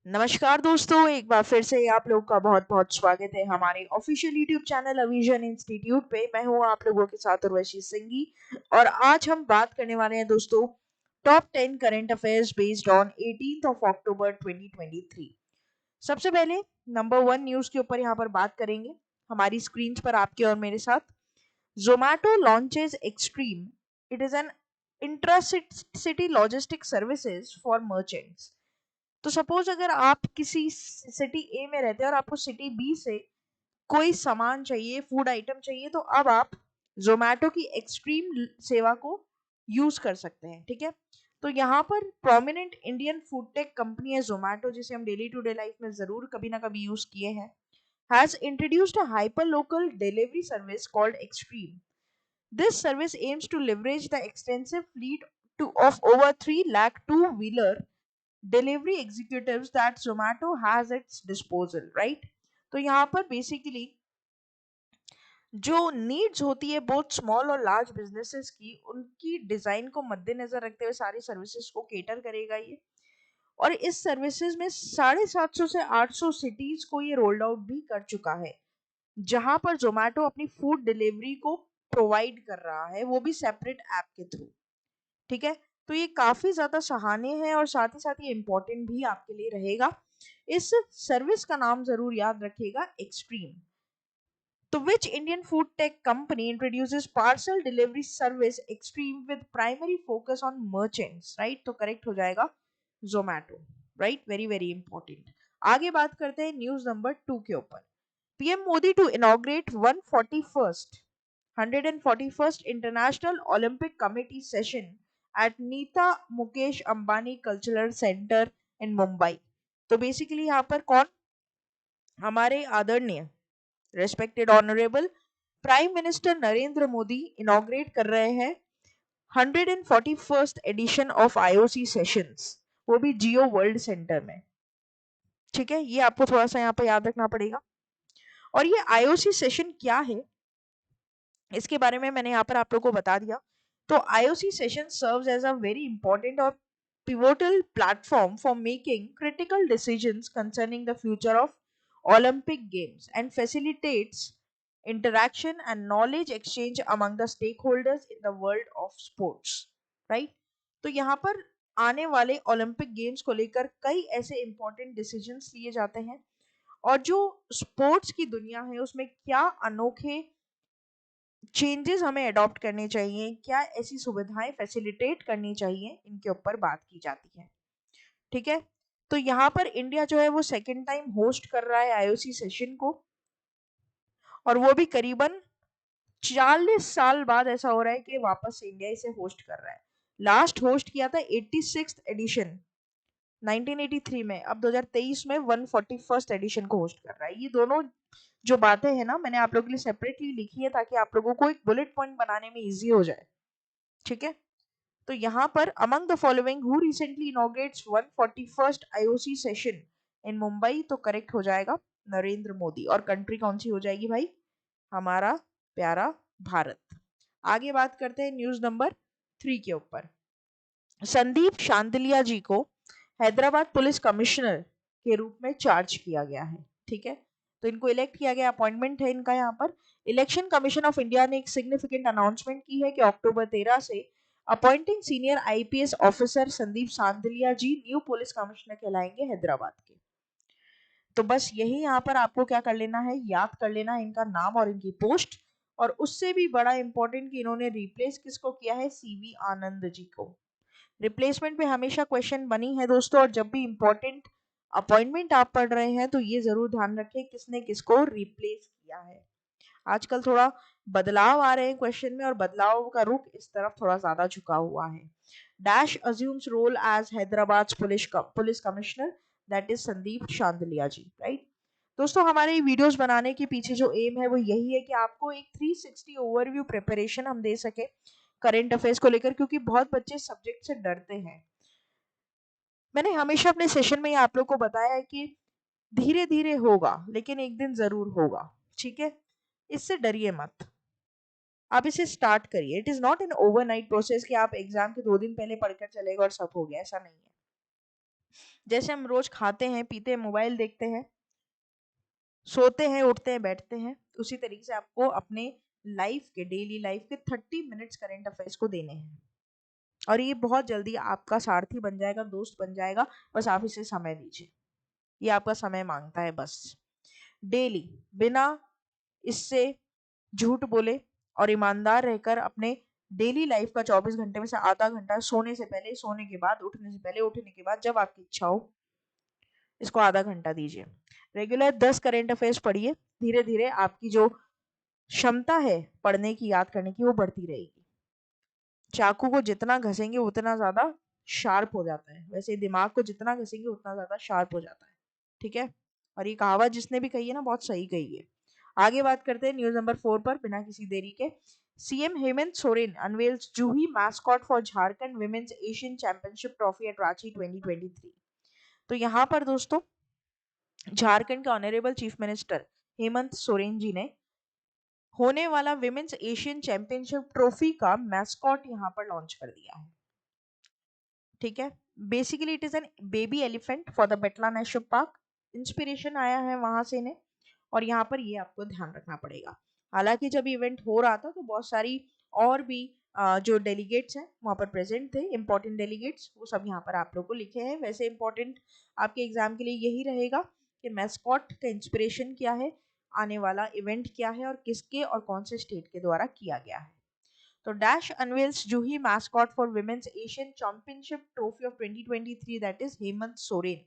नमस्कार दोस्तों, एक बार फिर से आप लोग का बहुत बहुत स्वागत है हमारे ऑफिशियल यूट्यूब चैनल अविजन इंस्टीट्यूट पे। मैं हूं आप लोगों के साथ उर्वशी सिंगी और आज हम बात करने वाले हैं दोस्तों top 10 current affairs based on 18th of October 2023। सबसे पहले नंबर 1 न्यूज के ऊपर यहाँ पर बात करेंगे हमारी स्क्रीन पर आपके और मेरे साथ। Zomato launches extreme, it is an intra city logistic services for merchants. तो सपोज अगर आप किसी सिटी ए में रहते हैं और आपको सिटी बी से कोई सामान चाहिए, फूड आइटम चाहिए, तो अब आप जोमेटो की एक्सट्रीम सेवा को यूज कर सकते हैं। ठीक है, तो यहाँ पर prominent Indian food tech company है जोमेटो, जिसे हम डेली टू डे लाइफ में जरूर कभी ना कभी यूज किए हैं, has introduced a hyper-local delivery service called Extreme. This service aims to leverage the extensive fleet of over 3 lakh two-wheeler delivery executives that Zomato has its disposal, right. तो यहाँ पर बेसिकली जो नीड्स होती है बोथ स्मॉल और large businesses की, उनकी design को मद्देनजर रखते हुए सारी सर्विसेज को केटर करेगा ये। और इस सर्विसेज में 750 से 800 सिटीज को ये रोल्ड आउट भी कर चुका है, जहां पर जोमेटो अपनी फूड डिलीवरी को प्रोवाइड कर रहा है, वो भी सेपरेट ऐप के थ्रू। ठीक है, तो ये काफी ज्यादा सराहनीय है और साथ ही साथ ये इंपॉर्टेंट भी आपके लिए रहेगा। इस सर्विस का नाम जरूर याद रखिएगा, एक्सट्रीम। तो which Indian food tech company introduces parcel delivery service Xtreme with primary focus on merchants, right. तो करेक्ट हो जाएगा Zomato, right. Very very important. आगे बात करते हैं न्यूज नंबर 2 के ऊपर। PM Modi to inaugurate 141st international Olympic committee session at Nita Mukesh Ambani cultural centre in Mumbai. तो बेसिकली यहाँ पर कौन, हमारे आदरणीय respected honourable prime minister Narendra Modi inaugurate कर रहे हैं 141st addition of IOC sessions, वो भी जियो वर्ल्ड सेंटर में। ठीक है, ये आपको थोड़ा सा यहाँ पर याद रखना पड़ेगा। और ये आईओसी सेशन क्या है, इसके बारे में मैंने यहाँ पर आप लोगों को बता दिया। तो IOC session serves as a very important or pivotal platform for making critical decisions concerning the future of Olympic Games and facilitates interaction and knowledge exchange among the stakeholders in the world of sports, right? तो यहाँ पर आने वाले Olympic games को लेकर कई ऐसे important decisions लिए जाते हैं, और जो स्पोर्ट्स की दुनिया है उसमें क्या अनोखे चेंजेस हमें अडॉप्ट करने चाहिए, क्या ऐसी सुविधाएं फैसिलिटेट करनी चाहिए, इनके ऊपर बात की जाती है। ठीक है, तो यहाँ पर इंडिया जो है वो सेकेंड टाइम होस्ट कर रहा है आईओसी सेशन को, और वो भी करीबन 40 साल बाद ऐसा हो रहा है कि वापस इंडिया इसे होस्ट कर रहा है। लास्ट होस्ट किया था 86th एडिशन 1983 में, अब 2023 में 141st एडिशन को होस्ट कर रहा है। ये दोनों जो बातें हैं ना, मैंने आप लोगों के लिए सेपरेटली लिखी है ताकि आप लोगों को एक बुलेट पॉइंट बनाने में इजी हो जाए। ठीक है, तो यहाँ पर among the following who recently inaugurates 141st IOC session in Mumbai, तो करेक्ट हो जाएगा नरेंद्र मोदी। और कंट्री कौन सी हो जाएगी भाई, हमारा प्यारा भारत। आगे बात करते हैं न्यूज नंबर 3 के ऊपर। संदीप शांतिलिया जी को हैदराबाद पुलिस कमिश्नर के रूप में चार्ज किया गया है। ठीक है, तो इनको इलेक्ट किया गया, अपॉइंटमेंट है इनका। यहाँ पर इलेक्शन कमीशन ऑफ इंडिया ने एक सिग्निफिकेंट अनाउंसमेंट की है कि अक्टूबर 13 से appointing senior IPS officer Sandeep Shandilya ji new police commissioner कहलाएंगे हैदराबाद के। तो बस यही यहाँ पर आपको क्या कर लेना है, याद कर लेना है इनका नाम और इनकी पोस्ट। और उससे भी बड़ा इंपॉर्टेंट कि इन्होंने रिप्लेस किसको किया है, सीवी आनंद जी को। रिप्लेसमेंट पे हमेशा क्वेश्चन बनी है दोस्तों, और जब भी इंपॉर्टेंट अपॉइंटमेंट आप पढ़ रहे हैं तो ये जरूर ध्यान रखें किसने किसको रिप्लेस किया है। आजकल थोड़ा बदलाव आ रहे हैं क्वेश्चन में, और बदलाव का रुख इस तरफ थोड़ा ज्यादा झुका हुआ है। Dash assumes role as Hyderabad police commissioner, that is Sandeep Shandilya ji, right. दोस्तों, हमारे वीडियोस बनाने के पीछे जो एम है वो यही है कि आपको एक 360 ओवरव्यू प्रिपरेशन हम दे सके करंट अफेयर्स को लेकर, क्योंकि बहुत बच्चे सब्जेक्ट से डरते हैं। मैंने हमेशा अपने सेशन में आप लोग को बताया है कि धीरे धीरे होगा लेकिन एक दिन जरूर होगा। ठीक है, इससे डरिए मत, आप इसे स्टार्ट करिए। It is not an overnight process कि आप एग्जाम के 2 दिन पहले पढ़कर चलेगा और सब हो गया, ऐसा नहीं है। जैसे हम रोज खाते हैं, पीते हैं, मोबाइल देखते हैं, सोते हैं, उठते हैं, बैठते हैं, उसी तरीके से आपको अपने लाइफ के, डेली लाइफ के 30 मिनट्स करंट अफेयर्स को देने हैं। और ये बहुत जल्दी आपका सारथी बन जाएगा, दोस्त बन जाएगा। बस आप इसे समय दीजिए, ये आपका समय मांगता है बस। डेली बिना इससे झूठ बोले और ईमानदार रहकर अपने डेली लाइफ का 24 घंटे में से आधा घंटा, सोने से पहले, सोने के बाद, उठने से पहले, उठने के बाद, जब आपकी इच्छा हो, इसको आधा घंटा दीजिए। रेगुलर 10 करेंट अफेयर्स पढ़िए। धीरे धीरे आपकी जो क्षमता है पढ़ने की, याद करने की, वो बढ़ती रहेगी। चाकू को जितना घसेंगे उतना ज्यादा शार्प हो जाता है, वैसे दिमाग को जितना घसेंगे उतना ज्यादा शार्प हो जाता है। ठीक है, और ये कहावत जिसने भी कही है ना, बहुत सही कही है। आगे बात करते हैं न्यूज नंबर 4 पर, बिना किसी देरी के। CM Hemant Soren unveils Juhi mascot for Jharkhand women's Asian championship trophy at Ranchi 2023। तो यहाँ पर दोस्तों झारखंड के honourable chief minister Hemant Soren ji ने होने वाला विमेन्स एशियन चैंपियनशिप ट्रॉफी का मैस्कॉट यहाँ पर लॉन्च कर दिया है। ठीक है, basically it is an baby elephant for the Betla national park. Inspiration आया है वहां से ने, और यहाँ पर ये आपको ध्यान रखना पड़ेगा। हालांकि जब इवेंट हो रहा था तो बहुत सारी और भी जो डेलीगेट्स हैं वहाँ पर प्रेजेंट थे, इंपॉर्टेंट डेलीगेट्स, वो सब यहाँ पर आप लोग को लिखे हैं। वैसे इंपॉर्टेंट आपके एग्जाम के लिए यही रहेगा कि मैस्कॉट का इंस्पिरेशन क्या है, आने वाला इवेंट क्या है, और किसके और कौन से स्टेट के द्वारा किया गया है। तो dash unveils Juhi mascot for women's Asian championship trophy of 2023, that is Hemant Soren.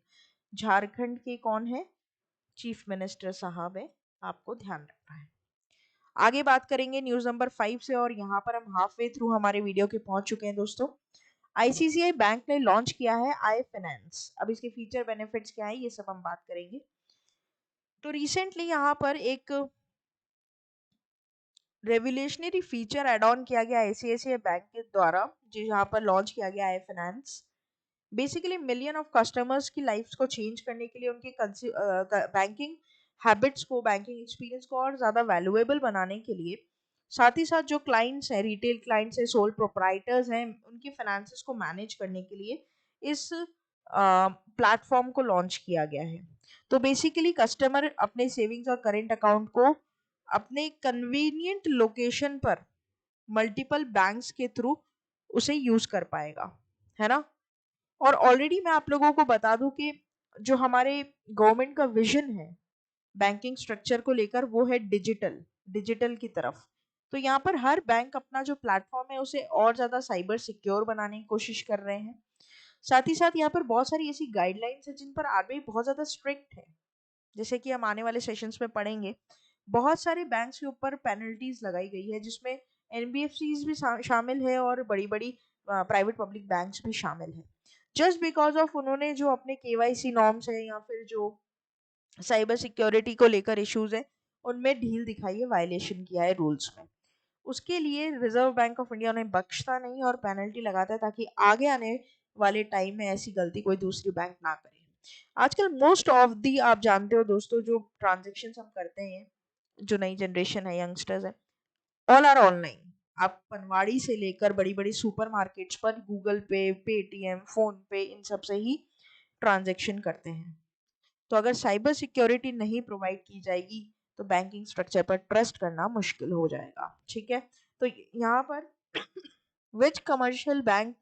Jharkhand के कौन है? चीफ मिनिस्टर साहब है, आपको ध्यान रखना है। आगे बात करेंगे न्यूज नंबर 5 से, और यहाँ पर हम हाफ वे थ्रू हमारे वीडियो के पहुंच चुके हैं दोस्तों। आईसीसीआई बैंक ने लॉन्च किया है आई फाइनेंस। अब इसके फीचर बेनिफिट्स क्या है, ये सब हम बात करेंगे। तो रिसेंटली यहाँ पर एक रेवोल्यूशनरी फीचर एड ऑन किया गया आईसीआईसीआई बैंक के द्वारा, जो यहाँ पर लॉन्च किया गया है finance. Basically million of customers की लाइफ्स को चेंज करने के लिए, उनके बैंकिंग हैबिट्स को, बैंकिंग एक्सपीरियंस को और ज़्यादा वैल्यूएबल बनाने के लिए, साथ ही साथ जो क्लाइंट्स हैं, रिटेल क्लाइंट्स हैं, सोल प्रोप्राइटर्स हैं, उनकी फाइनेंसेस को मैनेज करने के लिए इस प्लेटफॉर्म को लॉन्च किया गया है। तो बेसिकली कस्टमर अपने सेविंग्स और करेंट अकाउंट को अपने कन्वीनियंट लोकेशन पर मल्टीपल बैंक्स के थ्रू उसे यूज कर पाएगा, है ना। और ऑलरेडी मैं आप लोगों को बता दूं कि जो हमारे गवर्नमेंट का विजन है बैंकिंग स्ट्रक्चर को लेकर, वो है डिजिटल, डिजिटल की तरफ। तो यहाँ पर हर बैंक अपना जो प्लेटफॉर्म है उसे और ज़्यादा साइबर सिक्योर बनाने की कोशिश कर रहे हैं। साथ ही साथ यहाँ पर बहुत सारी ऐसी गाइडलाइंस है जिन पर आरबीआई बहुत ज़्यादा स्ट्रिक्ट है। जैसे कि हम आने वाले सेशंस में पढ़ेंगे, बहुत सारे बैंक्स के ऊपर पेनल्टीज लगाई गई है, जिसमें एनबीएफसीज भी शामिल है और बड़ी बड़ी प्राइवेट पब्लिक बैंक्स भी शामिल है। जस्ट बिकॉज ऑफ उन्होंने जो अपने केवाईसी नॉर्म्स है या फिर जो साइबर सिक्योरिटी को लेकर इश्यूज है उनमें ढील दिखाई है, वायलेशन किया है रूल्स में। उसके लिए रिजर्व बैंक ऑफ इंडिया उन्हें बख्शता नहीं और पेनल्टी लगाता है, ताकि आगे आने वाले टाइम में ऐसी गलती कोई दूसरी बैंक ना करे। आजकल मोस्ट ऑफ दी, आप जानते हो दोस्तों, जो ट्रांजेक्शन हम करते हैं, जो नई जनरेशन है, यंगस्टर्स है, ऑल आर ऑनलाइन। आप पनवाड़ी से लेकर बड़ी बड़ी सुपर मार्केट्स पर गूगल पे, पेटीएम, फोन पे, इन सब से ही ट्रांजेक्शन करते हैं। तो अगर साइबर सिक्योरिटी नहीं प्रोवाइड की जाएगी तो बैंकिंग स्ट्रक्चर पर ट्रस्ट करना मुश्किल हो जाएगा। ठीक है, तो यहाँ पर which commercial bank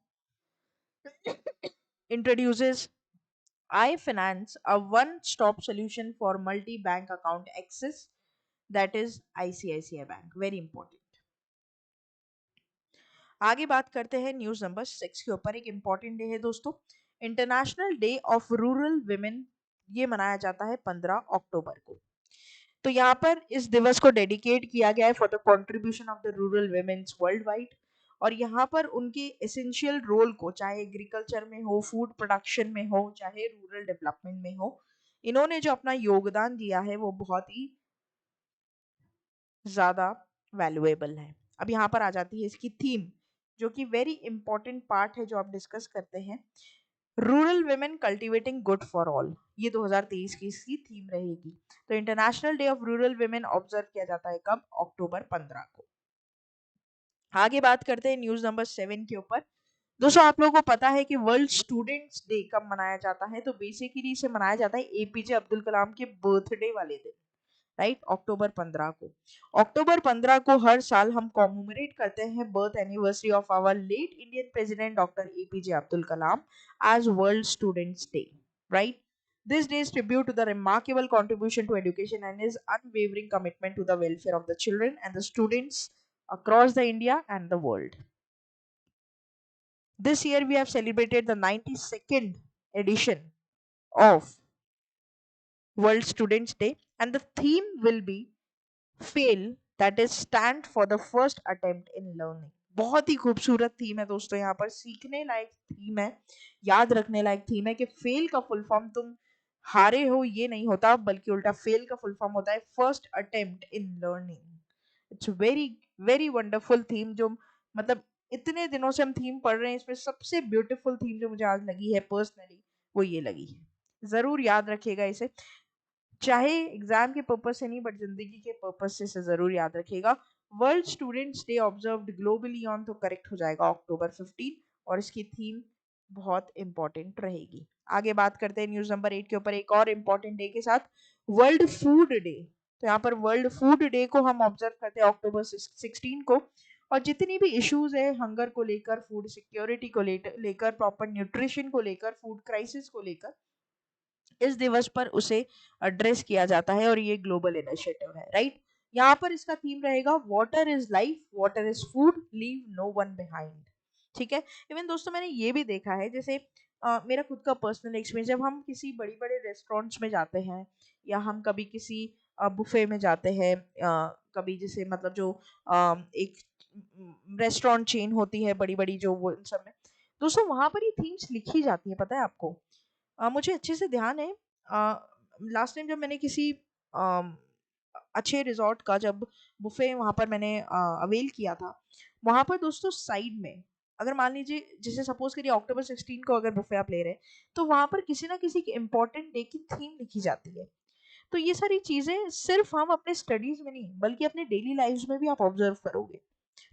introduces iFinance, a one-stop solution for multi-bank account access, that is ICICI Bank. Very important. आगे बात करते हैं न्यूज नंबर 6 के ऊपर। एक इंपॉर्टेंट डे है दोस्तों, international day of rural women. ये मनाया जाता है 15 अक्टूबर को। तो यहाँ पर इस दिवस को डेडिकेट किया गया है for the contribution of the rural women's world wide. और यहाँ पर उनके एसेंशियल रोल को, चाहे एग्रीकल्चर में हो, फूड प्रोडक्शन में हो, चाहे रूरल डेवलपमेंट में हो, इन्होंने जो अपना योगदान दिया है वो बहुत ही ज़्यादा वैल्यूएबल है। अब यहाँ पर आ जाती है इसकी थीम, जो कि वेरी इंपॉर्टेंट पार्ट है जो आप डिस्कस करते हैं। Rural women cultivating good for all, ये 2023 की इसकी थीम रहेगी। तो international day of rural women observe किया जाता है कब? अक्टूबर 15 को। आगे बात करते हैं न्यूज नंबर 7 के ऊपर। दोस्तों आप लोगों को पता है कि वर्ल्ड स्टूडेंट्स डे कब मनाया जाता है? तो बेसिकली इसे मनाया जाता है एपीजे अब्दुल कलाम के बर्थडे वाले दिन, राइट, अक्टूबर 15 को। अक्टूबर 15 को हर साल हम कॉमेमोरेट करते हैं birth anniversary of our late Indian president doctor APJ Abdul Kalam as World Students Day, right? This day is tribute to the remarkable contribution to education and his unwavering commitment to the welfare of the children and the students across the India and the world. This year we have celebrated the 92nd edition of World Students Day, and the theme will be fail, that is stand for the first attempt in learning. बहुत ही खूबसूरत theme है दोस्तों, यहाँ पर सीखने लायक theme है, याद रखने लायक थीम है कि फेल का फुल फॉर्म तुम हारे हो ये नहीं होता, बल्कि उल्टा फेल का फुल फॉर्म होता है first attempt in learning. It's very very wonderful theme, जो मतलब इतने दिनों से हम थीम पढ़ रहे हैं, इसमें सबसे ब्यूटीफुल थीम जो मुझे आज लगी है पर्सनली वो ये लगी है। जरूर याद रखिएगा इसे, चाहे एग्जाम के पर्पस से नहीं बट जिंदगी के पर्पस से जरूर याद रखिएगा। World students day observed globally on, तो करेक्ट हो जाएगा अक्टूबर 15, और इसकी थीम बहुत इंपॉर्टेंट रहेगी। आगे बात करते हैं न्यूज नंबर 8 के ऊपर एक और इंपॉर्टेंट डे के साथ, वर्ल्ड फूड डे। तो यहाँ पर वर्ल्ड फूड डे को हम ऑब्जर्व करते हैं अक्टूबर 16 को, और जितनी भी इश्यूज है हंगर को लेकर, फूड सिक्योरिटी को लेकर, प्रॉपर न्यूट्रिशन को लेकर, फूड क्राइसिस को लेकर, इस दिवस पर उसे एड्रेस किया जाता है, और ये ग्लोबल इनिशिएटिव है, राइट। यहाँ पर इसका थीम रहेगा water is life, water is food, leave no one behind. ठीक है। इवन दोस्तों मैंने ये भी देखा है, जैसे मेरा खुद का पर्सनल एक्सपीरियंस, जब हम किसी बड़ी बड़े रेस्टोरेंट्स में जाते हैं, या हम कभी किसी बुफे में जाते हैं, कभी जैसे मतलब जो एक रेस्टोरेंट चेन होती है बड़ी बड़ी, जो वो इन सब में, दोस्तों वहां पर ये थीम्स लिखी जाती है, पता है आपको। मुझे अच्छे से ध्यान है, लास्ट टाइम जब मैंने किसी अम, अच्छे रिजॉर्ट का जब बुफे वहाँ पर मैंने अवेल किया था, वहाँ पर दोस्तों साइड में, अगर मान लीजिए जैसे सपोज करिए अक्टूबर 16 को अगर बुफे आप ले रहे हैं, तो वहाँ पर किसी ना किसी की इंपॉर्टेंट डे की थीम लिखी जाती है। तो ये सारी चीजें सिर्फ हम अपने स्टडीज में नहीं बल्कि अपने डेली लाइफ में भी आप ऑब्जर्व करोगे।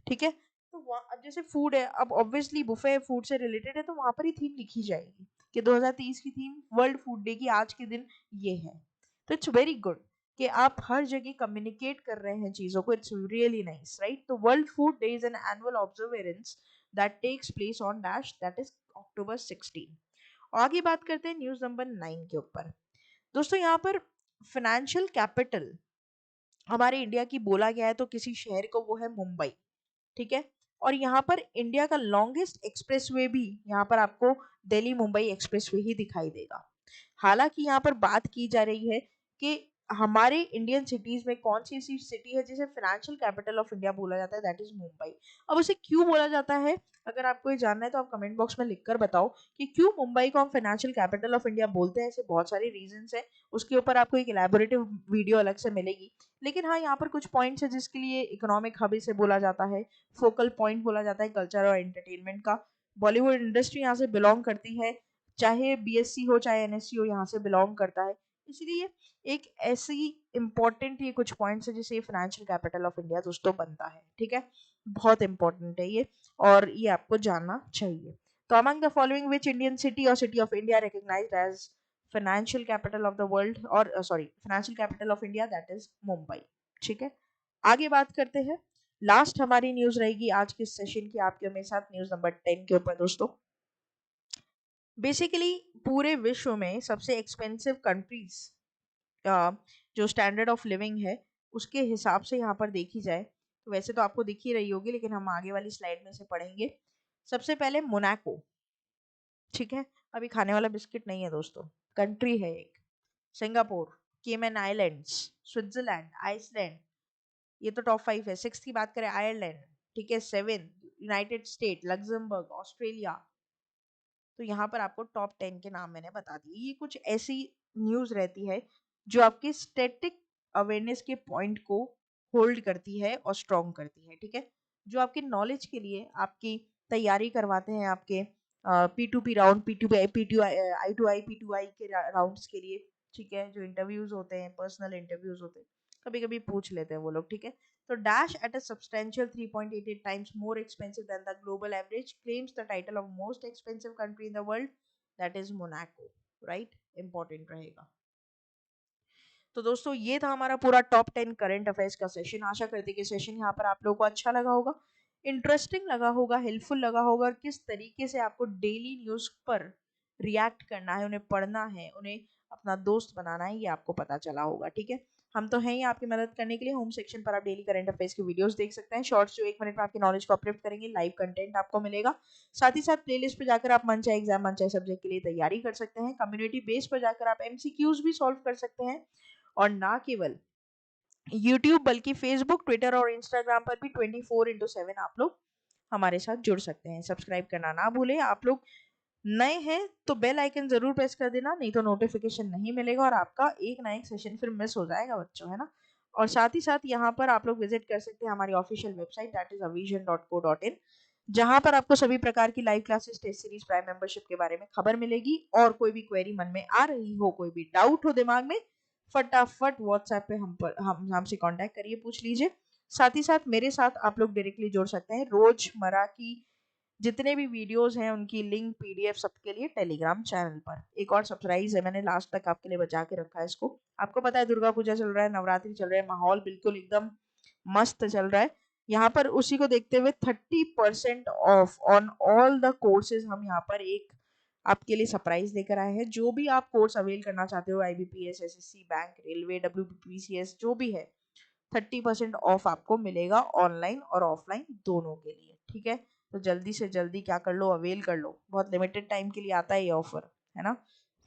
ठीक है। तो अब जैसे फूड है, अब ऑब्वियसली बुफे फूड से रिलेटेड है, तो वहां पर ही थीम लिखी जाएगी कि 2023 की थीम वर्ल्ड फूड डे की आज के दिन ये है। तो इट्स वेरी गुड कि आप हर जगह कम्युनिकेट कर रहे हैं चीजों को, इट्स रियली नाइस, राइट। तो world food day is an annual observance that takes place on dash, that is October 16। आगे बात करते हैं न्यूज नंबर 9 के ऊपर। दोस्तों यहाँ पर फाइनेंशियल कैपिटल हमारे इंडिया की बोला गया है तो किसी शहर को, वो है मुंबई। ठीक है। और यहाँ पर इंडिया का लॉन्गेस्ट एक्सप्रेसवे भी यहाँ पर आपको दिल्ली मुंबई एक्सप्रेसवे ही दिखाई देगा। हालांकि यहाँ पर बात की जा रही है कि हमारे इंडियन सिटीज में कौन सी ऐसी सिटी है जिसे फाइनेंशियल कैपिटल ऑफ इंडिया बोला जाता है, दैट इज मुंबई। अब उसे क्यों बोला जाता है, अगर आपको ये जानना है तो आप कमेंट बॉक्स में लिखकर बताओ कि क्यों मुंबई को हम फाइनेंशियल कैपिटल ऑफ इंडिया बोलते हैं। ऐसे बहुत सारे रीजंस है, उसके ऊपर आपको एक इलेबोरेटिव वीडियो अलग से मिलेगी। लेकिन हाँ, यहाँ पर कुछ पॉइंट्स है जिसके लिए इकोनॉमिक हब इसे बोला जाता है, फोकल पॉइंट बोला जाता है कल्चर और एंटरटेनमेंट का। बॉलीवुड इंडस्ट्री यहाँ से बिलोंग करती है, चाहे बीएससी हो चाहे एनएससी हो, यहाँ से बिलोंग करता है। इसलिए एक ऐसी इंपॉर्टेंट ये कुछ पॉइंट्स है जिसे फाइनेंशियल कैपिटल ऑफ इंडिया दोस्तों बनता है। ठीक है। बहुत इंपॉर्टेंट है ये, और ये आपको जानना चाहिए। तो among the following which Indian city और city of India recognised as financial capital of the world, और sorry financial capital of India, that is Mumbai. ठीक है। आगे बात करते हैं, लास्ट हमारी न्यूज रहेगी आज के सेशन की आपके मेरे साथ, न्यूज नंबर 10 के ऊपर दोस्तों। बेसिकली पूरे विश्व में सबसे एक्सपेंसिव कंट्रीज जो स्टैंडर्ड ऑफ लिविंग है उसके हिसाब से यहाँ पर देखी जाए, तो वैसे तो आपको दिख ही रही होगी, लेकिन हम आगे वाली स्लाइड में से पढ़ेंगे। सबसे पहले मोनाको। ठीक है। अभी खाने वाला बिस्किट नहीं है दोस्तों, कंट्री है एक। सिंगापुर, केमन आइलैंड्स, स्विट्जरलैंड, आइसलैंड, ये तो टॉप 5 है। 6 की बात करें आयरलैंड, ठीक है। 7 यूनाइटेड स्टेट, लग्जमबर्ग, ऑस्ट्रेलिया। तो यहाँ पर आपको टॉप 10 के नाम मैंने बता दिए। ये कुछ ऐसी न्यूज रहती है जो आपके स्टैटिक अवेयरनेस के पॉइंट को होल्ड करती है और स्ट्रॉन्ग करती है। ठीक है। जो आपके नॉलेज के लिए आपकी तैयारी करवाते हैं, आपके P2P राउंड, I2I P2I के राउंड्स के लिए। ठीक है। जो इंटरव्यूज होते हैं, पर्सनल इंटरव्यूज होते हैं, कभी कभी पूछ लेते हैं वो लोग, ठीक है। तो dash at a substantial 3.88 times more expensive than the global average claims the title of most expensive country in the world, that is Monaco, right. Important रहेगा। तो दोस्तों ये था हमारा पूरा टॉप 10 करंट अफेयर्स का सेशन। आशा करते कि सेशन यहाँ पर आप लोगों को अच्छा लगा होगा, इंटरेस्टिंग लगा होगा, हेल्पफुल लगा होगा, और किस तरीके से आपको डेली न्यूज़ पर रिएक्ट करना है, उन्हें पढ़ना है, उन्हें अपना दोस्त बनाना है, ये आपको पता चला होगा, ठीक है। हम तो हैं ही आपकी मदद करने के लिए। होम सेक्शन पर आप डेली करंट अफेयर्स की वीडियोस देख सकते हैं, शॉर्ट्स जो 1 मिनट में आपकी नॉलेज को अपलिफ्ट करेंगे, लाइव कंटेंट आपको मिलेगा। साथ ही साथ प्लेलिस्ट पे जाकर आप मन चाहे एग्जाम, मन चाहे सब्जेक्ट के लिए तैयारी कर सकते हैं। कम्युनिटी बेस पर जाकर आप एमसीक्यूज भी सॉल्व कर सकते हैं, और ना केवल यूट्यूब बल्कि फेसबुक, ट्विटर और इंस्टाग्राम पर भी 24/7 आप लोग हमारे साथ जुड़ सकते हैं। सब्सक्राइब करना ना भूलें। आप लोग नए हैं तो बेल आइकन जरूर प्रेस कर देना, नहीं तो नोटिफिकेशन नहीं मिलेगा और आपका एक ना एक सेशन फिर मिस हो जाएगा बच्चों, है ना। और साथ ही साथ यहाँ पर आप लोग विजिट कर सकते हैं हमारी official website, that is avision.co.in, जहां पर आपको सभी प्रकार की live classes, test series, prime membership के बारे में खबर मिलेगी। और कोई भी क्वेरी मन में आ रही हो, कोई भी डाउट हो दिमाग में, फटाफट व्हाट्सएप पे हम हमसे कांटेक्ट करिए, पूछ लीजिए। साथ ही साथ मेरे साथ आप लोग डायरेक्टली जुड़ सकते हैं। रोजमर्रा की जितने भी वीडियोस हैं उनकी लिंक, पीडीएफ सबके लिए टेलीग्राम चैनल पर। एक और सरप्राइज है, मैंने लास्ट तक आपके लिए बचा के रखा है इसको। आपको पता है दुर्गा पूजा चल रहा है, नवरात्रि चल रहा है, माहौल बिल्कुल एकदम मस्त चल रहा है। यहाँ पर उसी को देखते हुए 30% of on all the courses हम यहाँ पर एक आपके लिए सरप्राइज लेकर आए हैं। जो भी आप कोर्स अवेल करना चाहते हो, आईबीपीएस, एसएससी, बैंक, रेलवे, डब्ल्यूबीपीसीएस, जो भी है, 30% ऑफ आपको मिलेगा ऑनलाइन और ऑफलाइन दोनों के लिए, ठीक है। तो जल्दी से जल्दी क्या कर लो, अवेल कर लो। बहुत लिमिटेड टाइम के लिए आता है ये ऑफर, है ना।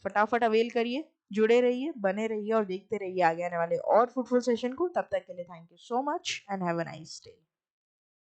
फटाफट अवेल करिए, जुड़े रहिए, बने रहिए और देखते रहिए आगे आने वाले और फ्रूटफुल सेशन को। तब तक के लिए thank you so much and have a nice day.